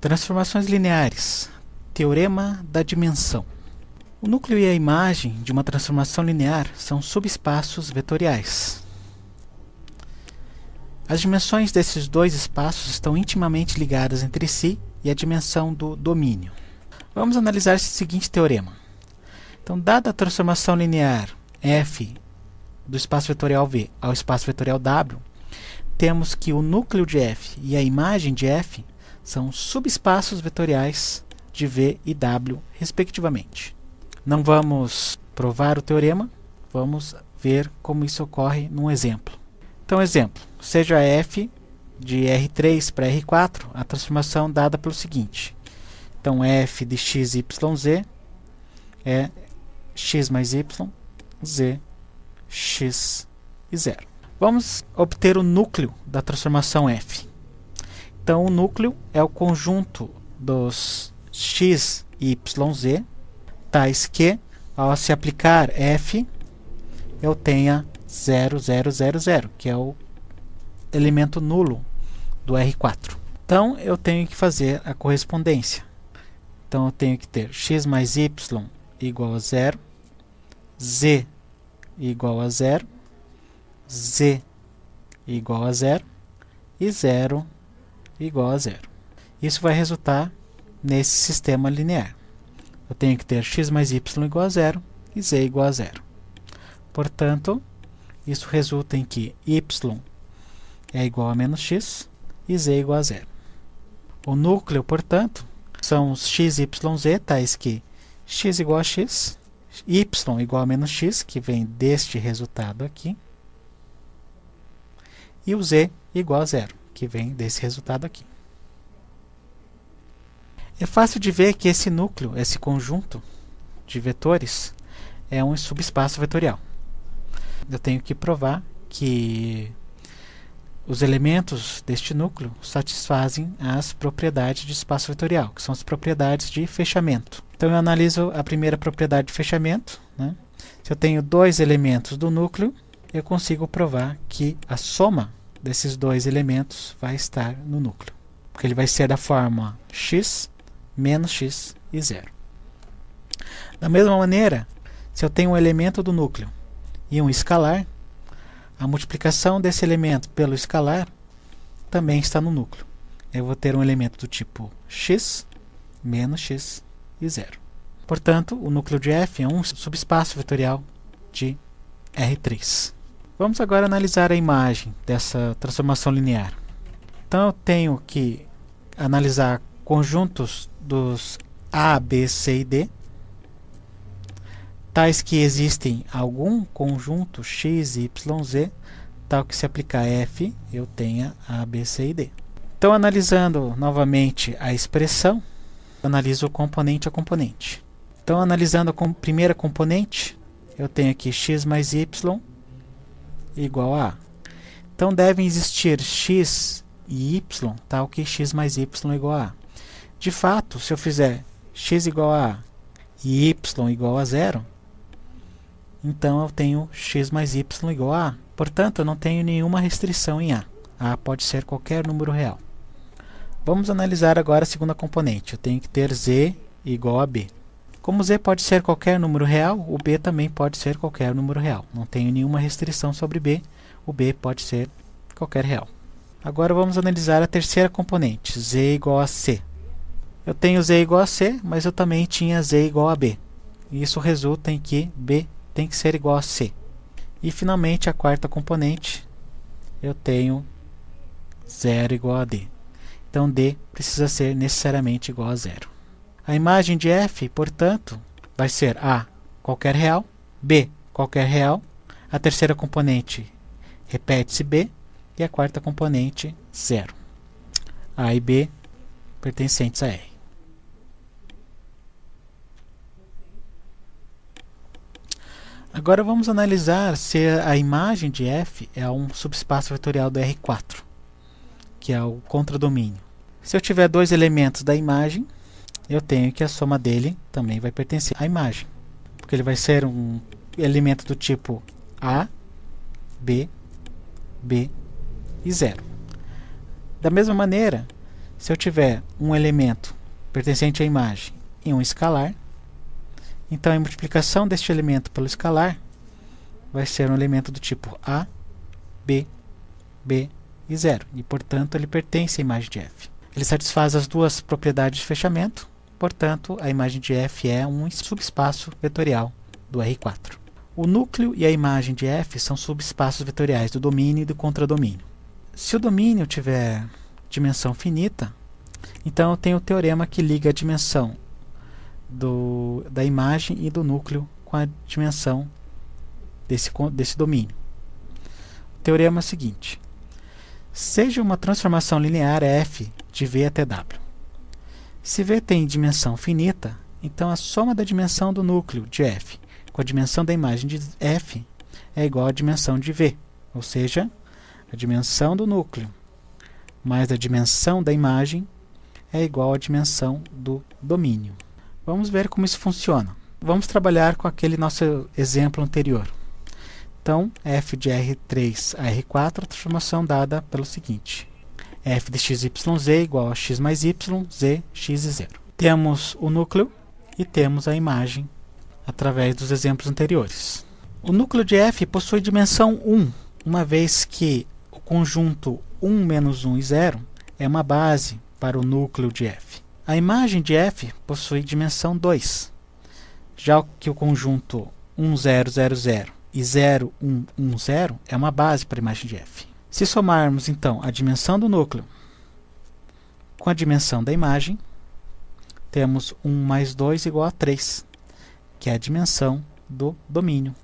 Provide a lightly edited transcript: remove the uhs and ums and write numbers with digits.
Transformações lineares. Teorema da dimensão. O núcleo e a imagem de uma transformação linear são subespaços vetoriais. As dimensões desses dois espaços estão intimamente ligadas entre si e a dimensão do domínio. Vamos analisar esse seguinte teorema. Então, dada a transformação linear f do espaço vetorial V ao espaço vetorial W, temos que o núcleo de f e a imagem de f são subespaços vetoriais de V e W, respectivamente. Não vamos provar o teorema, vamos ver como isso ocorre num exemplo. Então, exemplo, seja f de R3 para R4, a transformação dada pelo seguinte. Então, f de x, y, z é x mais y, z, x e 0. Vamos obter o núcleo da transformação f. Então, o núcleo é o conjunto dos x, y, z, tais que, ao se aplicar f, eu tenha 0, 0, 0, 0, que é o elemento nulo do R4. Então, eu tenho que fazer a correspondência. Então, eu tenho que ter x mais y igual a 0, z igual a 0, z igual a 0 e 0 igual a 0. Isso vai resultar nesse sistema linear. Eu tenho que ter x mais y igual a 0 e z igual a 0. Portanto, isso resulta em que y é igual a menos x e z igual a 0. O núcleo, portanto, são os x, y, z, tais que x igual a x, y igual a menos x, que vem deste resultado aqui, e o z igual a 0, que vem desse resultado aqui. É fácil de ver que esse núcleo, esse conjunto de vetores, é um subespaço vetorial. Eu tenho que provar que os elementos deste núcleo satisfazem as propriedades de espaço vetorial, que são as propriedades de fechamento. Então, eu analiso a primeira propriedade de fechamento, né? Se eu tenho dois elementos do núcleo, eu consigo provar que a soma desses dois elementos vai estar no núcleo, porque ele vai ser da forma x menos x e 0. Da mesma maneira, se eu tenho um elemento do núcleo e um escalar, a multiplicação desse elemento pelo escalar também está no núcleo. Eu vou ter um elemento do tipo x menos x e 0. Portanto, o núcleo de f é um subespaço vetorial de R3. Vamos agora analisar a imagem dessa transformação linear. Então, eu tenho que analisar conjuntos dos A, B, C e D, tais que existem algum conjunto x, y, z, tal que se aplicar f, eu tenha A, B, C e D. Então, analisando novamente a expressão, analiso componente a componente. Então, analisando a primeira componente, eu tenho aqui x mais y igual a A. Então, devem existir x e y, tal que x mais y igual a A. De fato, se eu fizer x igual a A e y igual a 0, então eu tenho x mais y igual a A. Portanto, eu não tenho nenhuma restrição em A. A pode ser qualquer número real. Vamos analisar agora a segunda componente. Eu tenho que ter z igual a b. Como z pode ser qualquer número real, o b também pode ser qualquer número real. Não tenho nenhuma restrição sobre b. O b pode ser qualquer real. Agora vamos analisar a terceira componente, z igual a c. Eu tenho z igual a c, mas eu também tinha z igual a b. Isso resulta em que b tem que ser igual a c. E finalmente a quarta componente, eu tenho 0 igual a d. Então d precisa ser necessariamente igual a 0. A imagem de f, portanto, vai ser a qualquer real, b qualquer real, a terceira componente repete-se b e a quarta componente 0. A e b pertencentes a R. Agora vamos analisar se a imagem de f é um subespaço vetorial do R4, que é o contradomínio. Se eu tiver dois elementos da imagem, eu tenho que a soma dele também vai pertencer à imagem, porque ele vai ser um elemento do tipo A, B, B e 0. Da mesma maneira, Se eu tiver um elemento pertencente à imagem e um escalar, então a multiplicação deste elemento pelo escalar vai ser um elemento do tipo A, B, B e 0. E, portanto, ele pertence à imagem de F. Ele satisfaz as duas propriedades de fechamento, portanto, a imagem de F é um subespaço vetorial do R4. O núcleo e a imagem de F são subespaços vetoriais do domínio e do contradomínio. Se o domínio tiver dimensão finita, então eu tenho o teorema que liga a dimensão da imagem e do núcleo com a dimensão desse domínio. O teorema é o seguinte: seja uma transformação linear f de V até W. Se V tem dimensão finita, então a soma da dimensão do núcleo de f com a dimensão da imagem de f é igual à dimensão de V, ou seja, a dimensão do núcleo mais a dimensão da imagem é igual à dimensão do domínio. Vamos ver como isso funciona. Vamos trabalhar com aquele nosso exemplo anterior. Então, f de R3 a R4, a transformação dada pelo seguinte: f de x, y, z igual a x mais y, z, x e 0. Temos o núcleo e temos a imagem através dos exemplos anteriores. O núcleo de f possui dimensão 1, uma vez que o conjunto 1 menos 1 e 0 é uma base para o núcleo de f. A imagem de f possui dimensão 2, já que o conjunto 1, 0, 0, 0 e 0, 1, 1, 0 é uma base para a imagem de f. Se somarmos, então, a dimensão do núcleo com a dimensão da imagem, temos 1 mais 2 igual a 3, que é a dimensão do domínio.